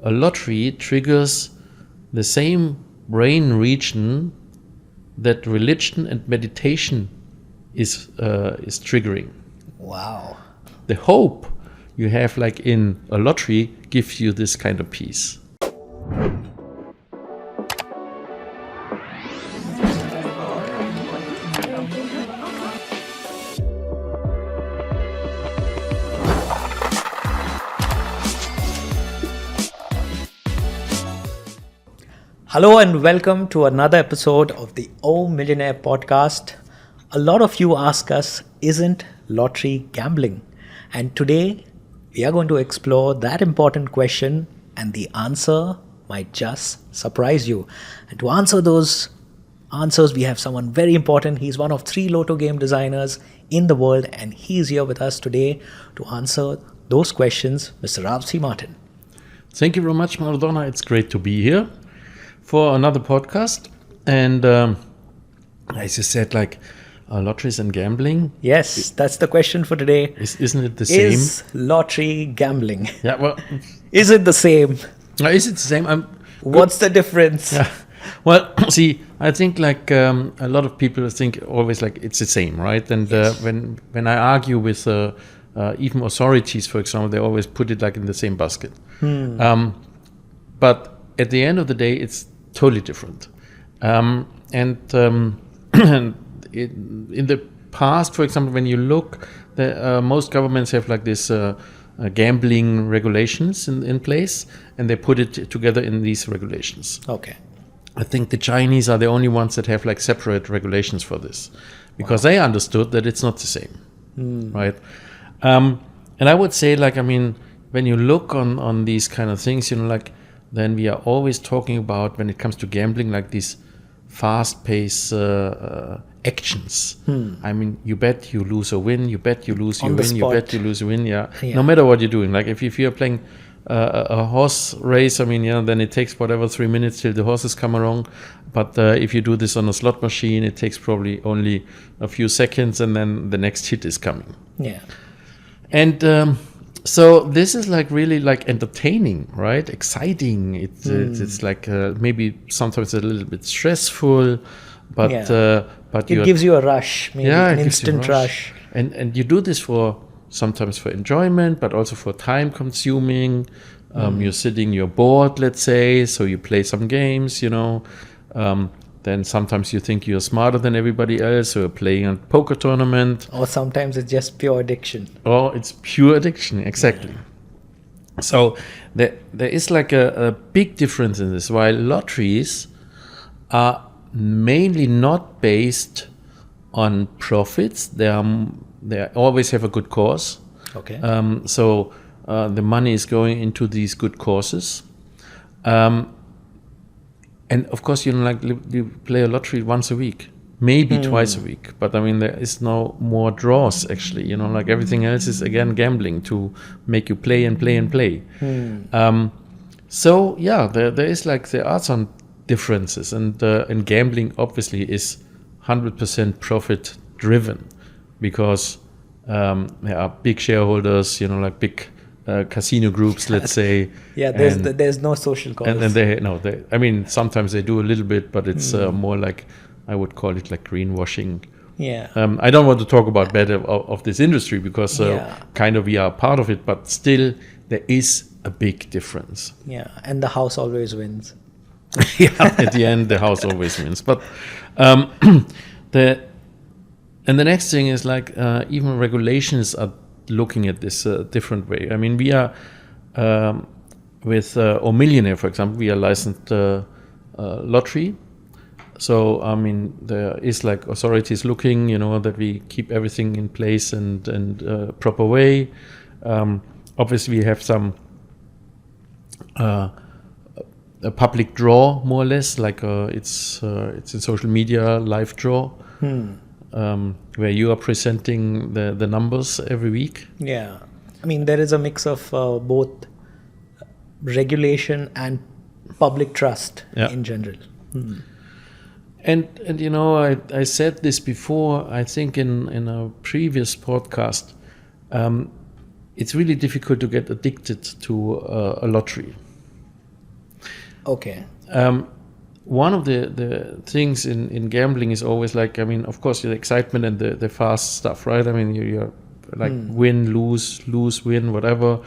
a lottery triggers the same brain region that religion and meditation is triggering. Wow. The hope you have like in a lottery gives you this kind of peace. Hello and welcome to another episode of the Millionaire podcast. A lot of you ask us, isn't lottery gambling? And today we are going to explore that important question, and the answer might just surprise you. And to answer those answers, we have someone very important. He's one of 3 lotto game designers in the world, and he's here with us today to answer those questions, Mr. Ravsi Martin. Thank you very much, Maradona. It's great to be here for another podcast. And as you said, like lotteries and gambling. Yes, that's the question for today. Isn't it the same? Is lottery gambling? Yeah, well, Is it the same? is it the same? What's the difference? Yeah. Well, see, I think like a lot of people think always like it's the same, right? And Yes. when I argue with even authorities, for example, they always put it like in the same basket. But at the end of the day, it's totally different. And in the past, for example, when you look, most governments have like this gambling regulations in place, and they put it together in these regulations. Okay. I think the Chinese are the only ones that have like separate regulations for this, because they understood that it's not the same, right? And I would say, like, I mean, when you look on these kind of things, you know, like, then we are always talking about, when it comes to gambling, like these fast-paced actions. I mean, you bet, you lose or win. You bet, you lose, you On the win. You spot. bet, you lose, you win. Yeah. Yeah. No matter what you're doing. Like if you're playing a horse race, I mean, yeah, then it takes whatever 3 minutes till the horses come along. But if you do this on a slot machine, it takes probably only a few seconds, and then the next hit is coming. Yeah. And so this is like really like entertaining, right? Exciting. It's like maybe sometimes a little bit stressful, but Yeah. but It gives you a rush, maybe an it gives you a instant rush. And you do this for sometimes for enjoyment, but also for time consuming. You're sitting, you're bored, let's say, so you play some games, you know. Then sometimes you think you're smarter than everybody else, so you're playing a poker tournament. Or sometimes it's just pure addiction. Or it's pure addiction, exactly. So there is like a big difference in this. While lotteries are mainly not based on profits, they always have a good cause. Okay. So the money is going into these good causes. And of course, you know, like you play a lottery once a week, maybe twice a week. But I mean, there is no more draws, actually. You know, like everything else is, again, gambling to make you play and play and play. So, yeah, there are some differences. And gambling, obviously, is 100% profit driven, because there are big shareholders, you know, like big casino groups, let's say. Yeah, there's no social cause. And I mean, sometimes they do a little bit, but it's more like, I would call it like greenwashing. Yeah. I don't want to talk about bad of this industry, because kind of we are part of it, but still there is a big difference. Yeah, and the house always wins. Yeah, at the end the house always wins. But the next thing is like even regulations are looking at this different way. I mean, we are with Millionaire, for example, we are licensed lottery. So I mean, there is like authorities looking, you know, that we keep everything in place and proper way. Obviously, we have some a public draw, more or less, like it's in social media, live draw. Where you are presenting the numbers every week. Yeah. I mean, there is a mix of both regulation and public trust in general. And you know, I said this before, I think in a previous podcast, it's really difficult to get addicted to a lottery. Okay. One of the things in gambling is always like, I mean, of course, the excitement and the fast stuff, right? I mean, you're like win, lose, win, whatever.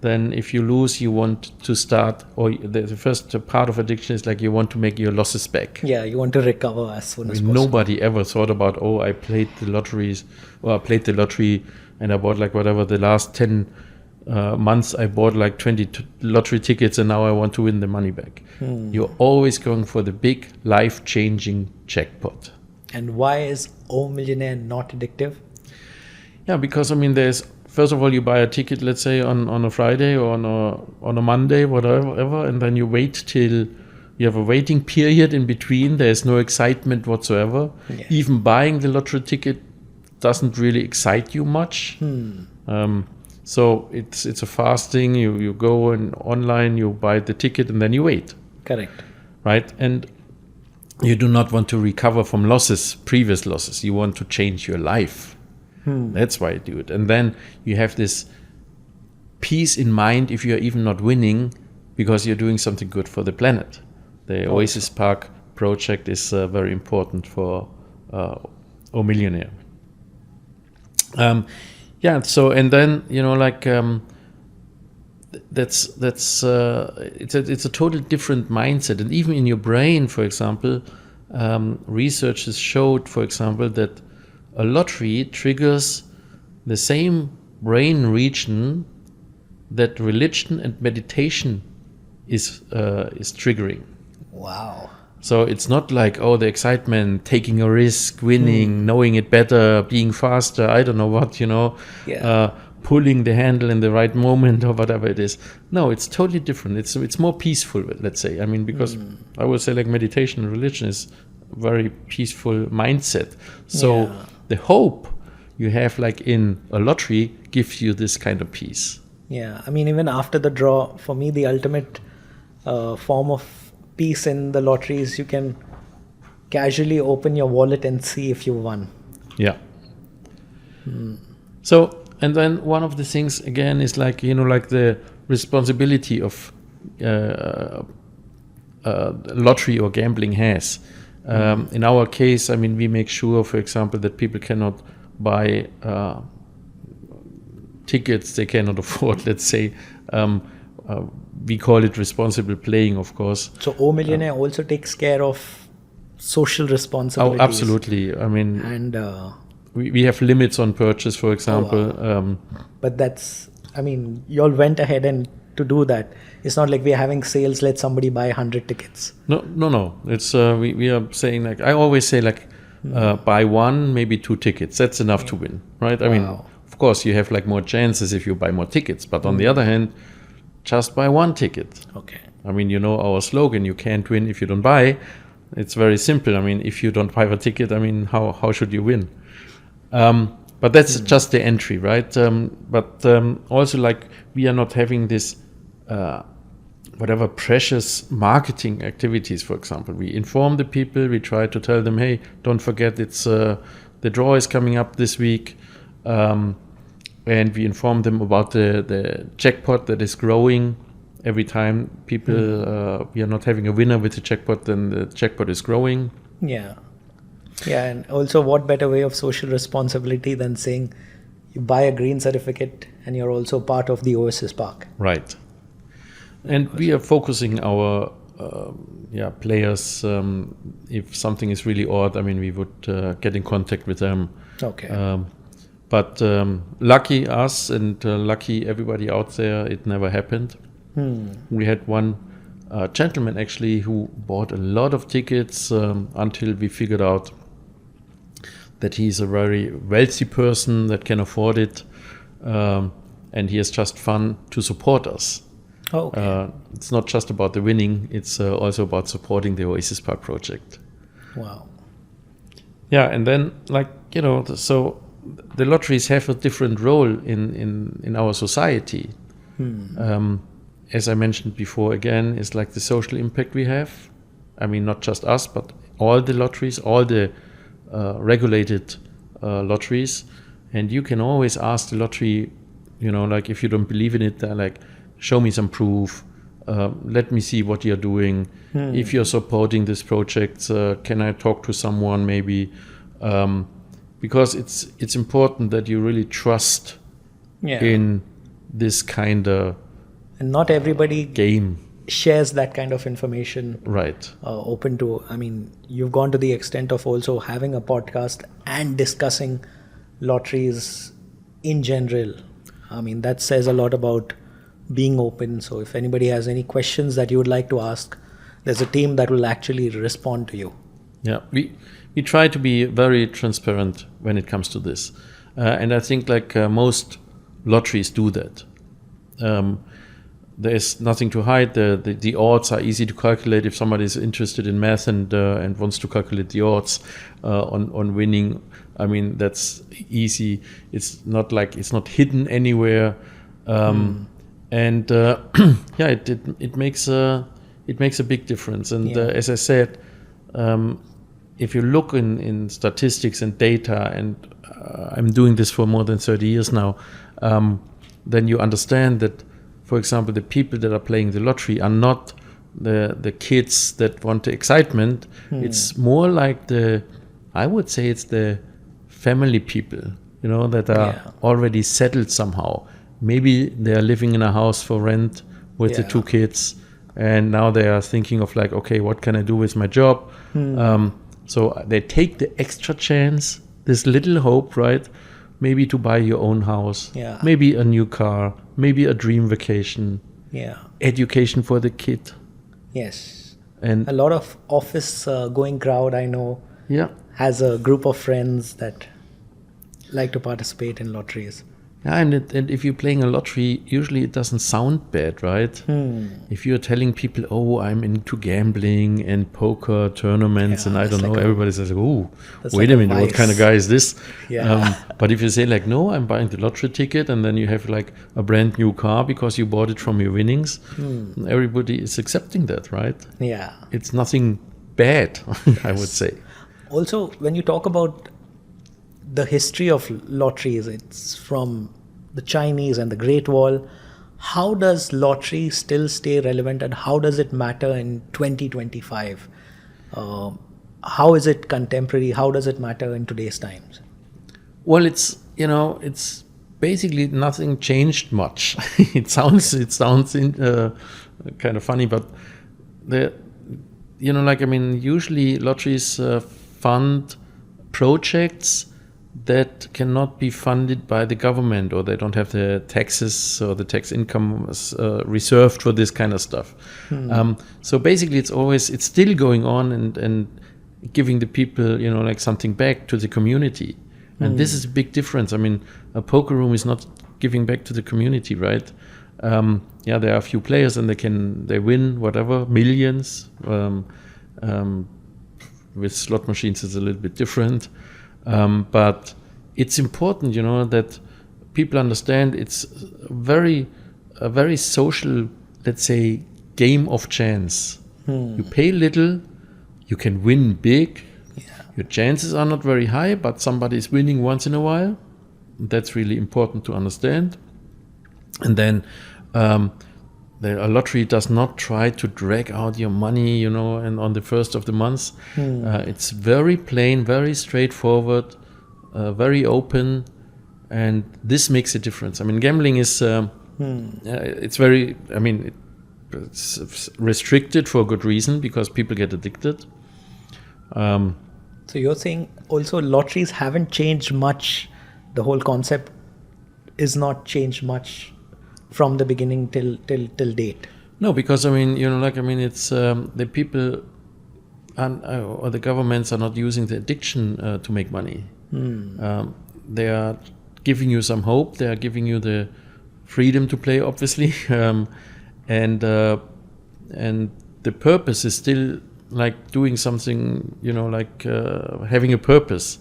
Then if you lose, you want to start, or the first part of addiction is like you want to make your losses back. Yeah, you want to recover as soon as I mean, possible. nobody ever thought about, oh, I played the lotteries, or I played the lottery and I bought like whatever the last 10 months I bought like 20 lottery tickets and now I want to win the money back. You're always going for the big life-changing jackpot. And why is Oh Millionaire not addictive? Yeah, because I mean, there's first of all, you buy a ticket, let's say on a Friday or on a Monday, whatever, and then you wait till you have a waiting period in between. There's no excitement whatsoever. Yeah. Even buying the lottery ticket doesn't really excite you much. So it's a fast thing. You go and online, you buy the ticket, and then you wait. Correct. Right? And you do not want to recover from losses, previous losses. You want to change your life. That's why I do it. And then you have this peace in mind if you're even not winning, because you're doing something good for the planet. The Oasis Park project is very important for O Millionaire. Yeah, so, and then, you know, like, it's a totally different mindset. And even in your brain, for example, research has showed, for example, that a lottery triggers the same brain region that religion and meditation is triggering. Wow. So it's not like, oh, the excitement, taking a risk, winning, knowing it better, being faster, I don't know what, you know, pulling the handle in the right moment or whatever it is. No, it's totally different. It's more peaceful, let's say. I mean, because I would say like meditation and religion is a very peaceful mindset. So the hope you have like in a lottery gives you this kind of peace. Yeah, I mean, even after the draw, for me, the ultimate form of peace in the lottery is you can casually open your wallet and see if you won. Yeah. So, and then one of the things again is like, you know, like the responsibility of lottery or gambling has. In our case, I mean, we make sure, for example, that people cannot buy tickets they cannot afford, let's say. We call it responsible playing, of course. So O Millionaire also takes care of social responsibilities. Oh, absolutely. I mean, And we have limits on purchase, for example. but that's, I mean, you all went ahead and to do that. It's not like we're having sales, let somebody buy 100 tickets. No. It's we are saying, like, I always say, like, buy one, maybe 2 tickets. That's enough to win, right? I mean, of course, you have like more chances if you buy more tickets. But on the other hand, just buy 1 ticket. Okay. I mean, you know our slogan, you can't win if you don't buy. It's very simple. I mean, if you don't buy a ticket, I mean, how should you win? But that's just the entry, right? But also, like, we are not having this whatever precious marketing activities, for example. We inform the people, we try to tell them, hey, don't forget, it's the draw is coming up this week. And we inform them about the jackpot that is growing every time people, we are not having a winner with the jackpot, then the jackpot is growing. Yeah. Yeah, and also what better way of social responsibility than saying you buy a green certificate and you're also part of the Oasis Park. Right. And we are focusing our players, if something is really odd, I mean, we would get in contact with them. Okay. But lucky us and lucky everybody out there, it never happened. We had one gentleman actually who bought a lot of tickets until we figured out that he's a very wealthy person that can afford it, and he has just fun to support us. Okay. It's not just about the winning, it's also about supporting the Oasis Park project. Wow. Yeah, and then, like, you know, so the lotteries have a different role in our society. As I mentioned before, again, it's like the social impact we have. I mean, not just us, but all the lotteries, all the regulated lotteries. And you can always ask the lottery, you know, like, if you don't believe in it, like, show me some proof. let me see what you're doing. If you're supporting this project, can I talk to someone maybe? Because it's important that you really trust in this kind of and not everybody game shares that kind of information. Right. Open to, I mean, you've gone to the extent of also having a podcast and discussing lotteries in general. I mean, that says a lot about being open. So if anybody has any questions that you would like to ask, there's a team that will actually respond to you. Yeah, we try to be very transparent when it comes to this. And I think most lotteries do that. There's nothing to hide. The odds are easy to calculate. If somebody is interested in math and wants to calculate the odds on winning, I mean, that's easy. It's not hidden anywhere. And it makes a big difference. And as I said, if you look in statistics and data, and I'm doing this for more than 30 years now, then you understand that, for example, the people that are playing the lottery are not the kids that want the excitement. It's more like I would say it's the family people, that are already settled somehow. Maybe they are living in a house for rent with the 2 kids, and now they are thinking of okay, what can I do with my job? So they take the extra chance, this little hope, right? Maybe to buy your own house, maybe a new car, maybe a dream vacation, education for the kid. Yes. And a lot of office going crowd, I know, has a group of friends that like to participate in lotteries. Yeah, and if you're playing a lottery, usually it doesn't sound bad, right? If you're telling people, oh, I'm into gambling and poker tournaments, and I don't know, everybody says, oh, wait a minute, what kind of guy is this? But if you say no, I'm buying the lottery ticket, and then you have a brand new car because you bought it from your winnings, everybody is accepting that, right? Yeah. It's nothing bad, I would say. Also, when you talk about the history of lotteries, it's from the Chinese and the Great Wall. How does lottery still stay relevant, and how does it matter in 2025? How is it contemporary? How does it matter in today's times? Well, it's basically nothing changed much. It sounds kind of funny, but usually lotteries fund projects that cannot be funded by the government, or they don't have the taxes or the tax income reserved for this kind of stuff. So basically it's still going on and giving the people, something back to the community. And this is a big difference. I mean, a poker room is not giving back to the community, right? There are a few players and they win whatever, millions. With slot machines it's a little bit different. But it's important, that people understand it's a very social, let's say, game of chance. You pay little, you can win big. Your chances are not very high, but somebody is winning once in a while. That's really important to understand. And then a lottery does not try to drag out your money, and on the first of the month. It's very plain, very straightforward, very open, and this makes a difference. I mean, gambling is it's very. I mean, it's restricted for a good reason, because people get addicted. So you're saying also lotteries haven't changed much. The whole concept is not changed much from the beginning till date. No, because it's the people or the governments are not using the addiction to make money. They are giving you some hope. They are giving you the freedom to play, obviously, and the purpose is still doing something, having a purpose.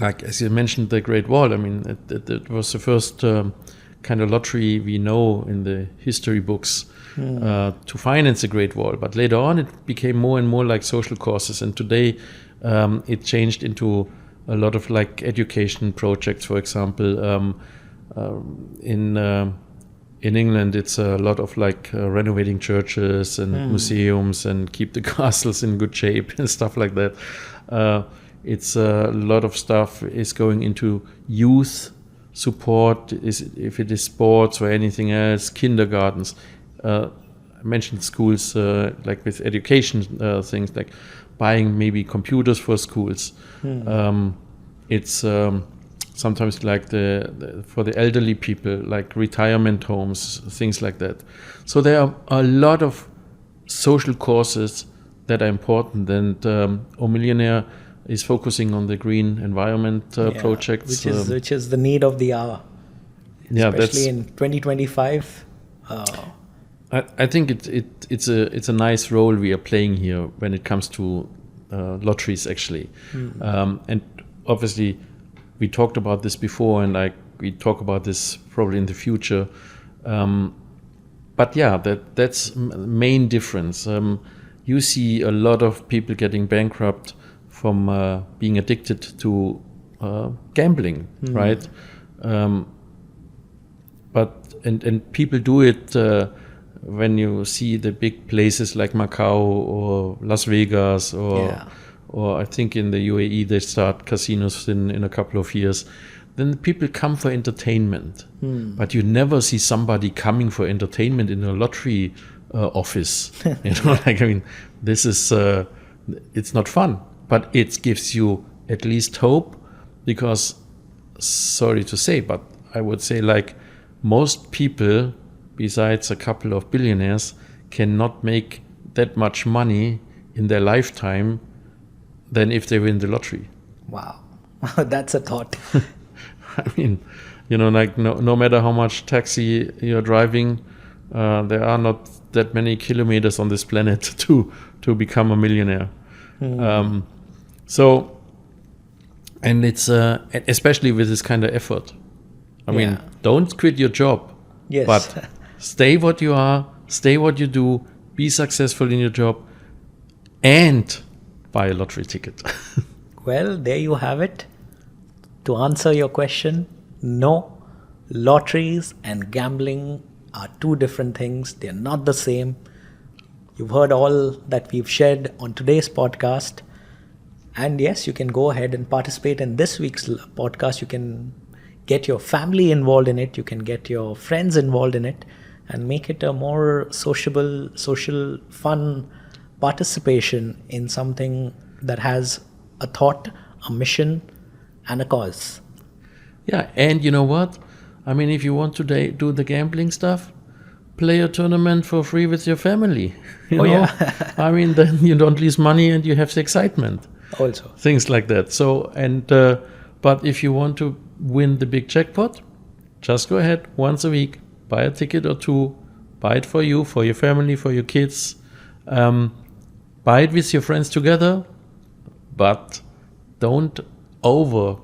As you mentioned, the Great Wall. I mean, it was the first kind of lottery we know in the history books to finance the Great Wall. But later on, it became more and more like social causes. And today, it changed into a lot of education projects, for example, in in England, it's a lot of like renovating churches and museums and keep the castles in good shape and stuff like that. It's a lot of stuff is going into youth support, if it is sports or anything else, kindergartens. I mentioned schools like with education things like buying maybe computers for schools. It's sometimes like for the elderly people, like retirement homes, things like that. So there are a lot of social causes that are important, and Millionaire is focusing on the green environment projects, which is the need of the hour, especially in 2025. I think it's a nice role we are playing here when it comes to lotteries, actually, and obviously. We talked about this before, and we talk about this probably in the future. But yeah, that's main difference. You see a lot of people getting bankrupt from being addicted to gambling, right? But people do it when you see the big places like Macau or Las Vegas or I think in the UAE they start casinos in a couple of years. Then people come for entertainment, but you never see somebody coming for entertainment in a lottery office. This is it's not fun, but it gives you at least hope, because sorry to say, but I would say like most people, besides a couple of billionaires, cannot make that much money in their lifetime than if they win the lottery. Wow, that's a thought. I mean, like no matter how much taxi you're driving, there are not that many kilometers on this planet to become a millionaire. So, and it's especially with this kind of effort. I mean, don't quit your job. Yes. But stay what you are, stay what you do, be successful in your job, and buy a lottery ticket. Well, there you have it. To answer your question, no, lotteries and gambling are two different things. They're not the same. You've heard all that we've shared on today's podcast. And yes, you can go ahead and participate in this week's podcast. You can get your family involved in it. You can get your friends involved in it and make it a more sociable, social, fun participation in something that has a thought, a mission, and a cause. Yeah, and you know what? I mean, if you want to do the gambling stuff, play a tournament for free with your family. Yeah. I mean, then you don't lose money and you have the excitement. Also. Things like that. So, and but if you want to win the big jackpot, just go ahead once a week, buy a ticket or two, buy it for you, for your family, for your kids. Buy it with your friends together, but don't overuse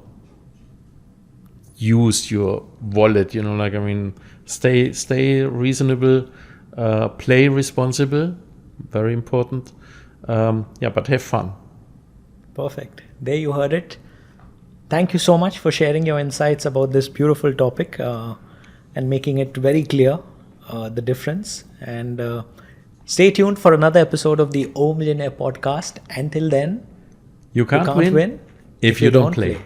your wallet. Stay reasonable, play responsible, very important. But have fun. Perfect. There you heard it. Thank you so much for sharing your insights about this beautiful topic and making it very clear, the difference. And stay tuned for another episode of the Millionaire podcast. Until then, you can't win if you don't play.